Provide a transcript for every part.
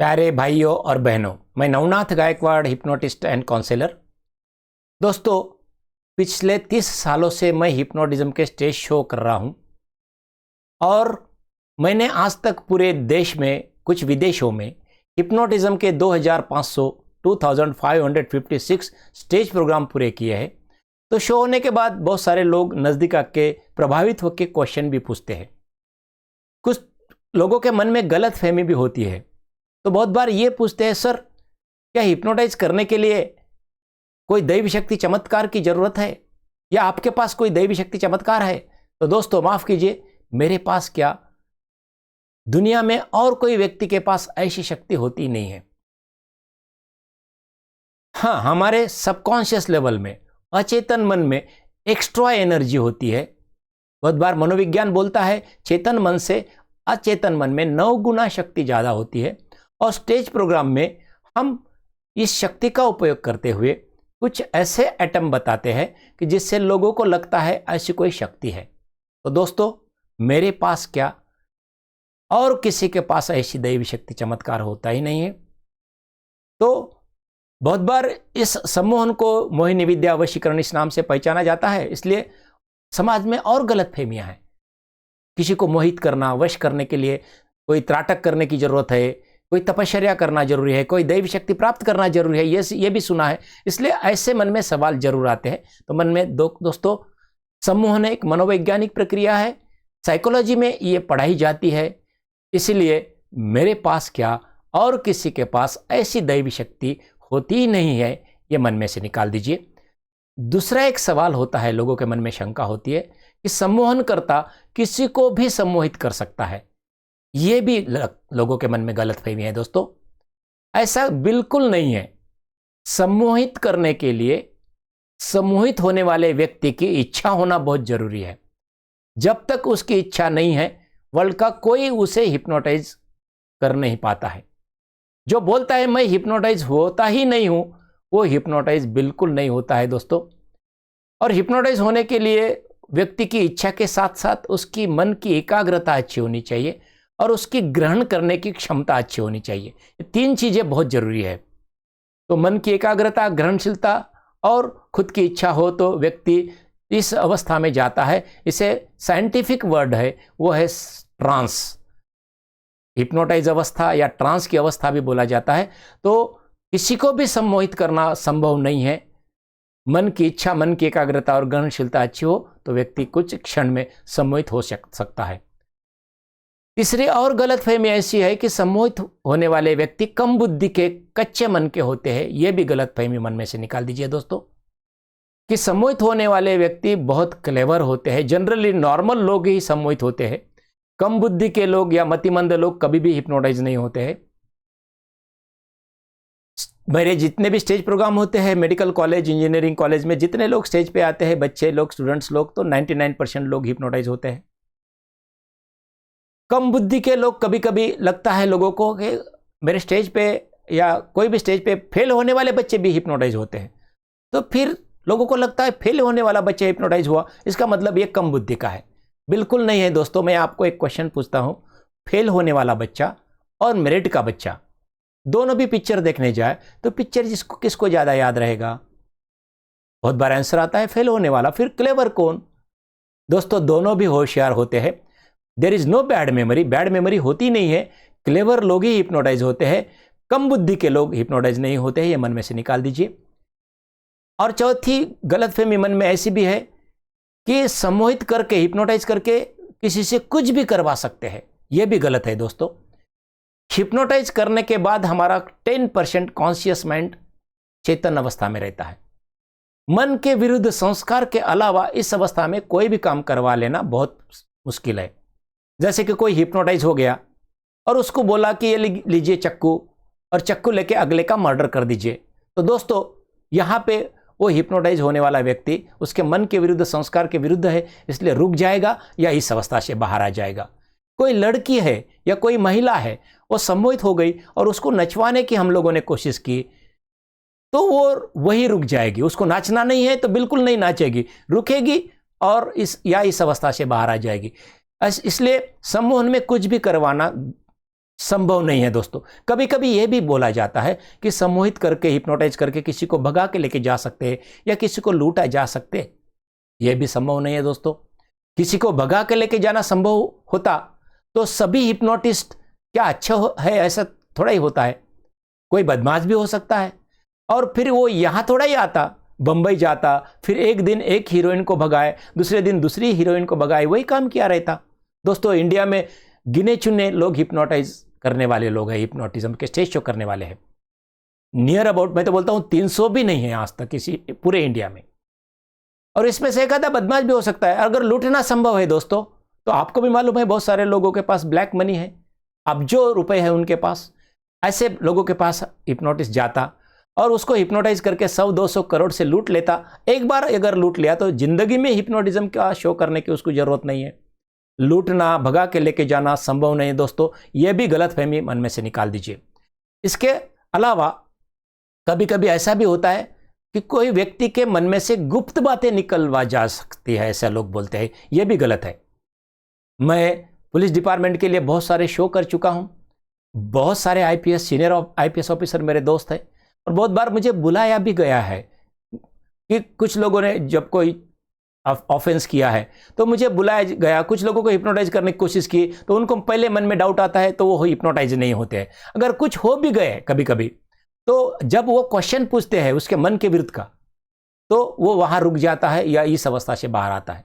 प्यारे भाइयों और बहनों, मैं Navnath Gaikwad, hypnotist and counsellor. दोस्तों, पिछले 30 सालों से मैं हिप्नोटिज्म के स्टेज शो कर रहा हूं और मैंने आज तक पूरे देश में, कुछ विदेशों में हिप्नोटिज्म के 2556 स्टेज प्रोग्राम पूरे किए हैं। तो शो होने के बाद बहुत सारे लोग नज़दीक आके प्रभावित होकर क्वेश्चन भी पूछते हैं। कुछ लोगों के मन में गलत फहमी भी होती है। तो बहुत बार ये पूछते हैं, सर क्या हिप्नोटाइज करने के लिए कोई दैवी शक्ति चमत्कार की जरूरत है, या आपके पास कोई दैवी शक्ति चमत्कार है? तो दोस्तों माफ कीजिए, मेरे पास क्या, दुनिया में और कोई व्यक्ति के पास ऐसी शक्ति होती नहीं है। हाँ, हमारे सबकॉन्शियस लेवल में, अचेतन मन में एक्स्ट्रा एनर्जी होती है। बहुत बार मनोविज्ञान बोलता है चेतन मन से अचेतन मन में 9 गुना शक्ति ज्यादा होती है। और स्टेज प्रोग्राम में हम इस शक्ति का उपयोग करते हुए कुछ ऐसे एटम बताते हैं कि जिससे लोगों को लगता है ऐसी कोई शक्ति है। तो दोस्तों, मेरे पास क्या, और किसी के पास ऐसी दैवी शक्ति चमत्कार होता ही नहीं है। तो बहुत बार इस सम्मोहन को मोहिनी विद्या वशीकरण इस नाम से पहचाना जाता है, इसलिए समाज में और गलतफहमियां हैं। किसी को मोहित करना, वश करने के लिए कोई त्राटक करने की जरूरत है, कोई तपश्चर्या करना जरूरी है, कोई दैवी शक्ति प्राप्त करना जरूरी है, ये भी सुना है। इसलिए ऐसे मन में सवाल जरूर आते हैं। तो मन में दोस्तों, सम्मोहन एक मनोवैज्ञानिक प्रक्रिया है, साइकोलॉजी में ये पढ़ाई जाती है। इसीलिए मेरे पास क्या और किसी के पास ऐसी दैवी शक्ति होती ही नहीं है, ये मन में से निकाल दीजिए। दूसरा एक सवाल होता है, लोगों के मन में शंका होती है कि सम्मोहन करता किसी को भी सम्मोहित कर सकता है। ये भी लोगों के मन में गलतफहमी है। दोस्तों, ऐसा बिल्कुल नहीं है। सम्मोहित करने के लिए सम्मोहित होने वाले व्यक्ति की इच्छा होना बहुत जरूरी है। जब तक उसकी इच्छा नहीं है, वर्ल्ड का कोई उसे हिप्नोटाइज कर नहीं पाता है। जो बोलता है मैं हिप्नोटाइज होता ही नहीं हूं, वो हिप्नोटाइज बिल्कुल नहीं होता है दोस्तों। और हिप्नोटाइज होने के लिए व्यक्ति की इच्छा के साथ साथ उसकी मन की एकाग्रता अच्छी होनी चाहिए और उसकी ग्रहण करने की क्षमता अच्छी होनी चाहिए। ये 3 चीजें बहुत जरूरी है। तो मन की एकाग्रता, ग्रहणशीलता और खुद की इच्छा हो तो व्यक्ति इस अवस्था में जाता है। इसे साइंटिफिक वर्ड है, वो है ट्रांस। हिप्नोटाइज अवस्था या ट्रांस की अवस्था भी बोला जाता है। तो किसी को भी सम्मोहित करना संभव नहीं है। मन की इच्छा, मन की एकाग्रता और ग्रहणशीलता अच्छी हो तो व्यक्ति कुछ क्षण में सम्मोहित हो सकता है। तीसरी और गलतफहमी ऐसी है कि सम्मोहित होने वाले व्यक्ति कम बुद्धि के, कच्चे मन के होते हैं। यह भी गलतफहमी मन में से निकाल दीजिए दोस्तों, कि सम्मोहित होने वाले व्यक्ति बहुत क्लेवर होते हैं। जनरली नॉर्मल लोग ही सम्मोहित होते हैं। कम बुद्धि के लोग या मतिमंद लोग कभी भी हिप्नोटाइज नहीं होते हैं। मेरे जितने भी स्टेज प्रोग्राम होते हैं, मेडिकल कॉलेज, इंजीनियरिंग कॉलेज में जितने लोग स्टेज पे आते हैं, बच्चे लोग, स्टूडेंट्स लोग, तो 99% लोग हिप्नोटाइज होते हैं। कम बुद्धि के लोग, कभी कभी लगता है लोगों को कि मेरे स्टेज पे या कोई भी स्टेज पे फेल होने वाले बच्चे भी हिप्नोटाइज होते हैं। तो फिर लोगों को लगता है फेल होने वाला बच्चा हिप्नोटाइज हुआ, इसका मतलब ये कम बुद्धि का है। बिल्कुल नहीं है दोस्तों। मैं आपको एक क्वेश्चन पूछता हूं, फेल होने वाला बच्चा और मेरिट का बच्चा दोनों भी पिक्चर देखने जाए तो पिक्चर किसको ज्यादा याद रहेगा? बहुत बार आंसर आता है फेल होने वाला। फिर क्लेवर कौन? दोस्तों, दोनों भी होशियार होते हैं। There is no bad memory, bad memory होती नहीं है। क्लेवर लोग ही हिप्नोटाइज होते हैं, कम बुद्धि के लोग हिप्नोटाइज नहीं होते हैं। ये मन में से निकाल दीजिए। और चौथी गलतफहमी मन में ऐसी भी है कि सम्मोहित करके, हिप्नोटाइज करके किसी से कुछ भी करवा सकते हैं। यह भी गलत है दोस्तों। हिप्नोटाइज करने के बाद हमारा 10% कॉन्शियस माइंड चेतन अवस्था में रहता है। मन के विरुद्ध संस्कार के अलावा इस अवस्था में कोई भी काम करवा लेना बहुत मुश्किल है। जैसे कि कोई हिप्नोटाइज हो गया और उसको बोला कि ये लीजिए चक्कू, और चक्कू लेके अगले का मर्डर कर दीजिए। तो दोस्तों, यहां पे वो हिप्नोटाइज होने वाला व्यक्ति उसके मन के विरुद्ध, संस्कार के विरुद्ध है, इसलिए रुक जाएगा या इस अवस्था से बाहर आ जाएगा। कोई लड़की है या कोई महिला है, वो सम्मोहित हो गई और उसको नचवाने की हम लोगों ने कोशिश की, तो वो वही रुक जाएगी। उसको नाचना नहीं है तो बिल्कुल नहीं नाचेगी, रुकेगी और इस अवस्था से बाहर आ जाएगी। इसलिए सम्मोहन में कुछ भी करवाना संभव नहीं है दोस्तों। कभी कभी यह भी बोला जाता है कि सम्मोहित करके, हिप्नोटाइज करके किसी को भगा के लेके जा सकते हैं या किसी को लूटा जा सकते हैं। यह भी संभव नहीं है दोस्तों। किसी को भगा के लेके जाना संभव होता तो सभी हिप्नोटिस्ट क्या अच्छे है, ऐसा थोड़ा ही होता है। कोई बदमाश भी हो सकता है और फिर वो यहाँ थोड़ा ही आता, बंबई जाता, फिर एक दिन एक हीरोइन को भगाए, दूसरे दिन दूसरी हीरोइन को भगाए, वही काम किया रहता। दोस्तों इंडिया में गिने चुने लोग हिप्नोटाइज करने वाले लोग हैं, हिप्नोटिज्म के स्टेज शो करने वाले हैं। नियर अबाउट मैं तो बोलता हूं 300 भी नहीं है आज तक किसी पूरे इंडिया में। और इसमें से एक आधा बदमाश भी हो सकता है। अगर लूटना संभव है दोस्तों, तो आपको भी मालूम है बहुत सारे लोगों के पास ब्लैक मनी है, अब्जों रुपए है उनके पास। ऐसे लोगों के पास हिप्नोटिस्ट जाता और उसको हिप्नोटाइज करके 100-200 करोड़ से लूट लेता। एक बार अगर लूट लिया तो जिंदगी में हिप्नोटिज्म का शो करने की उसको जरूरत नहीं है। लूटना, भगा के लेके जाना संभव नहीं है दोस्तों। यह भी गलतफहमी मन में से निकाल दीजिए। इसके अलावा कभी कभी ऐसा भी होता है कि कोई व्यक्ति के मन में से गुप्त बातें निकलवा जा सकती है, ऐसा लोग बोलते हैं। यह भी गलत है। मैं पुलिस डिपार्टमेंट के लिए बहुत सारे शो कर चुका हूं। बहुत सारे आईपीएस, सीनियर आईपीएस ऑफिसर मेरे दोस्त हैं और बहुत बार मुझे बुलाया भी गया है कि कुछ लोगों ने जब कोई ऑफेंस किया है तो मुझे बुलाया गया। कुछ लोगों को हिप्नोटाइज करने की कोशिश की तो उनको पहले मन में डाउट आता है तो वो हिप्नोटाइज नहीं होते हैं। अगर कुछ हो भी गए कभी कभी तो जब वो क्वेश्चन पूछते हैं उसके मन के विरुद्ध का, तो वो वहां रुक जाता है या इस अवस्था से बाहर आता है।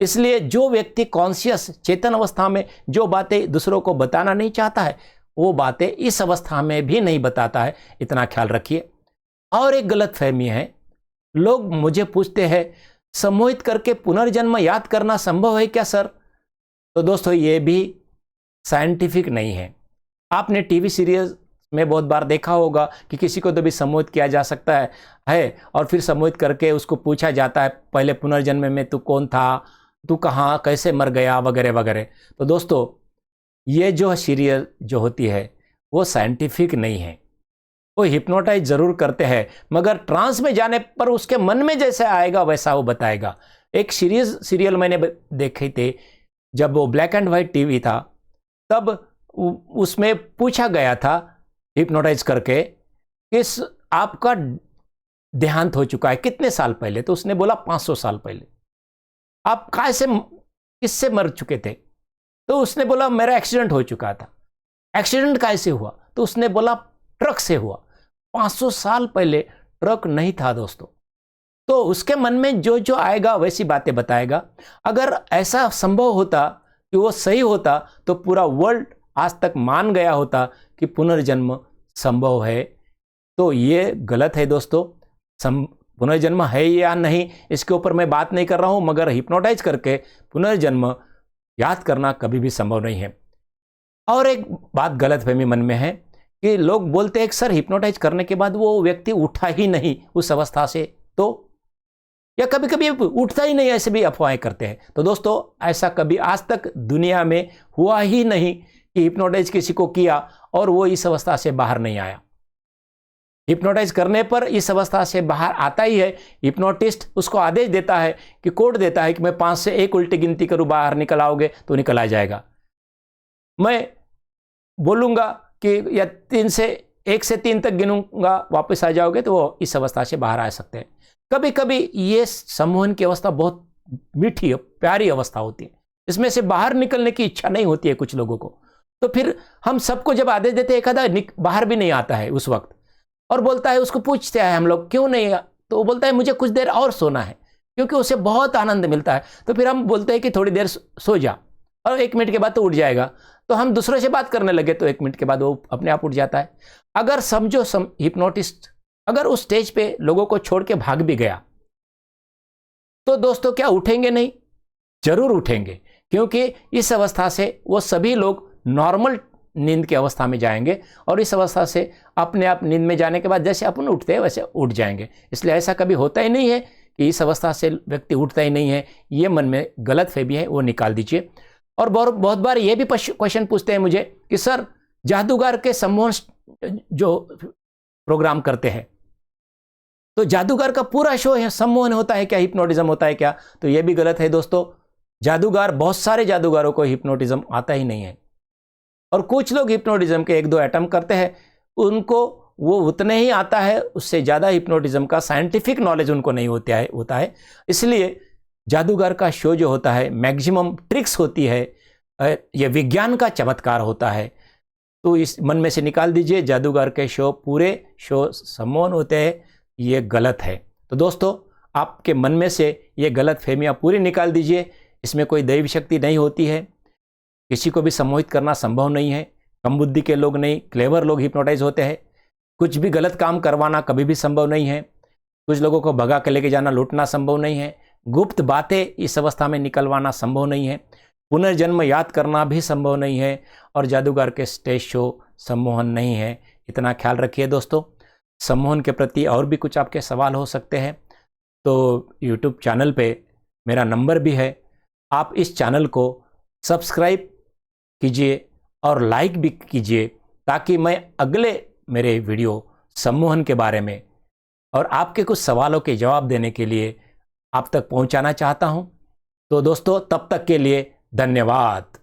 इसलिए जो व्यक्ति कॉन्शियस, चेतन अवस्था में जो बातें दूसरों को बताना नहीं चाहता है, वो बातें इस अवस्था में भी नहीं बताता है, इतना ख्याल रखिए। और एक गलत फहमी है, लोग मुझे पूछते हैं सम्मोहित करके पुनर्जन्म याद करना संभव है क्या सर? तो दोस्तों ये भी साइंटिफिक नहीं है। आपने टीवी सीरियल में बहुत बार देखा होगा कि किसी को तो भी सम्मोहित किया जा सकता है और फिर सम्मोहित करके उसको पूछा जाता है पहले पुनर्जन्म में तू कौन था, तू कहाँ, कैसे मर गया, वगैरह वगैरह। तो दोस्तों ये जो सीरियल जो होती है वो साइंटिफिक नहीं है। वो हिप्नोटाइज जरूर करते हैं मगर ट्रांस में जाने पर उसके मन में जैसे आएगा वैसा वो बताएगा। एक सीरियल मैंने देखे थे, जब वो ब्लैक एंड वाइट टीवी था, तब उसमें पूछा गया था हिप्नोटाइज करके कि आपका देहांत हो चुका है कितने साल पहले? तो उसने बोला 500 साल पहले। आप कैसे, किससे मर चुके थे? तो उसने बोला मेरा एक्सीडेंट हो चुका था। एक्सीडेंट कैसे हुआ? तो उसने बोला ट्रक से हुआ। 500 साल पहले ट्रक नहीं था दोस्तों। तो उसके मन में जो जो आएगा वैसी बातें बताएगा। अगर ऐसा संभव होता कि वो सही होता तो पूरा वर्ल्ड आज तक मान गया होता कि पुनर्जन्म संभव है। तो ये गलत है दोस्तों। पुनर्जन्म है या नहीं इसके ऊपर मैं बात नहीं कर रहा हूं, मगर हिप्नोटाइज करके पुनर्जन्म याद करना कभी भी संभव नहीं है। और एक बात गलतफहमी मन में है कि लोग बोलते हैं कि सर हिप्नोटाइज करने के बाद वो व्यक्ति उठा ही नहीं उस अवस्था से, तो या कभी कभी उठता ही नहीं, ऐसे भी अफवाहें करते हैं। तो दोस्तों ऐसा कभी आज तक दुनिया में हुआ ही नहीं कि हिप्नोटाइज किसी को किया और वो इस अवस्था से बाहर नहीं आया। हिप्नोटाइज करने पर इस अवस्था से बाहर आता ही है। हिप्नोटिस्ट उसको आदेश देता है कि कोड देता है कि मैं 5 से 1 उल्टी गिनती करूं, बाहर निकल आओगे तो निकल आ जाएगा। मैं बोलूंगा कि या 1 से 3 तक गिनूंगा, वापस आ जाओगे, तो वो इस अवस्था से बाहर आ सकते हैं। कभी कभी ये सम्मोहन की अवस्था बहुत मीठी प्यारी अवस्था होती है, इसमें से बाहर निकलने की इच्छा नहीं होती है कुछ लोगों को। तो फिर हम सबको जब आदेश देते हैं, एक आधा बाहर भी नहीं आता है उस वक्त और बोलता है, उसको पूछते हैं हम लोग क्यों नहीं, तो वो बोलता है मुझे कुछ देर और सोना है, क्योंकि उसे बहुत आनंद मिलता है। तो फिर हम बोलते हैं कि थोड़ी देर सो जा, और 1 मिनट के बाद तो उठ जाएगा। तो हम दूसरों से बात करने लगे तो 1 मिनट के बाद वो अपने आप उठ जाता है। अगर समझो हिप्नोटिस्ट अगर उस स्टेज पे लोगों को छोड़ के भाग भी गया तो दोस्तों क्या उठेंगे नहीं? जरूर उठेंगे, क्योंकि इस अवस्था से वो सभी लोग नॉर्मल नींद की अवस्था में जाएंगे और इस अवस्था से अपने आप नींद में जाने के बाद जैसे अपन उठते हैं वैसे उठ जाएंगे। इसलिए ऐसा कभी होता ही नहीं है कि इस अवस्था से व्यक्ति उठता ही नहीं है। ये मन में गलत फहमी है, वो निकाल दीजिए। और बहुत बार ये भी क्वेश्चन पूछते हैं मुझे कि सर जादूगर के सम्मोहन जो प्रोग्राम करते हैं, तो जादूगर का पूरा शो है सम्मोहन होता है क्या, हिप्नोटिज्म होता है क्या? तो ये भी गलत है दोस्तों। जादूगर, बहुत सारे जादूगरों को हिप्नोटिज्म आता ही नहीं है। और कुछ लोग हिप्नोटिज्म के 1-2 अटेम्प्ट करते हैं, उनको वो उतने ही आता है, उससे ज़्यादा हिप्नोटिज्म का साइंटिफिक नॉलेज उनको नहीं होता है। इसलिए जादूगर का शो जो होता है मैक्सिमम ट्रिक्स होती है, ये विज्ञान का चमत्कार होता है। तो इस मन में से निकाल दीजिए, जादूगर के शो पूरे शो सम्मोहन होते हैं, ये गलत है। तो दोस्तों, आपके मन में से ये गलत फहमियाँ पूरी निकाल दीजिए। इसमें कोई दैवी शक्ति नहीं होती है, किसी को भी सम्मोहित करना संभव नहीं है। कम बुद्धि के लोग नहीं, क्लेवर लोग हिप्नोटाइज होते हैं। कुछ भी गलत काम करवाना कभी भी संभव नहीं है। कुछ लोगों को भगा के लेके जाना, लूटना संभव नहीं है। गुप्त बातें इस अवस्था में निकलवाना संभव नहीं है। पुनर्जन्म याद करना भी संभव नहीं है। और जादूगर के स्टेज शो सम्मोहन नहीं है। इतना ख्याल रखिए दोस्तों। सम्मोहन के प्रति और भी कुछ आपके सवाल हो सकते हैं तो यूट्यूब चैनल पे मेरा नंबर भी है, आप इस चैनल को सब्सक्राइब कीजिए और लाइक भी कीजिए, ताकि मैं अगले मेरे वीडियो सम्मोहन के बारे में और आपके कुछ सवालों के जवाब देने के लिए आप तक पहुंचाना चाहता हूं। तो दोस्तों, तब तक के लिए धन्यवाद।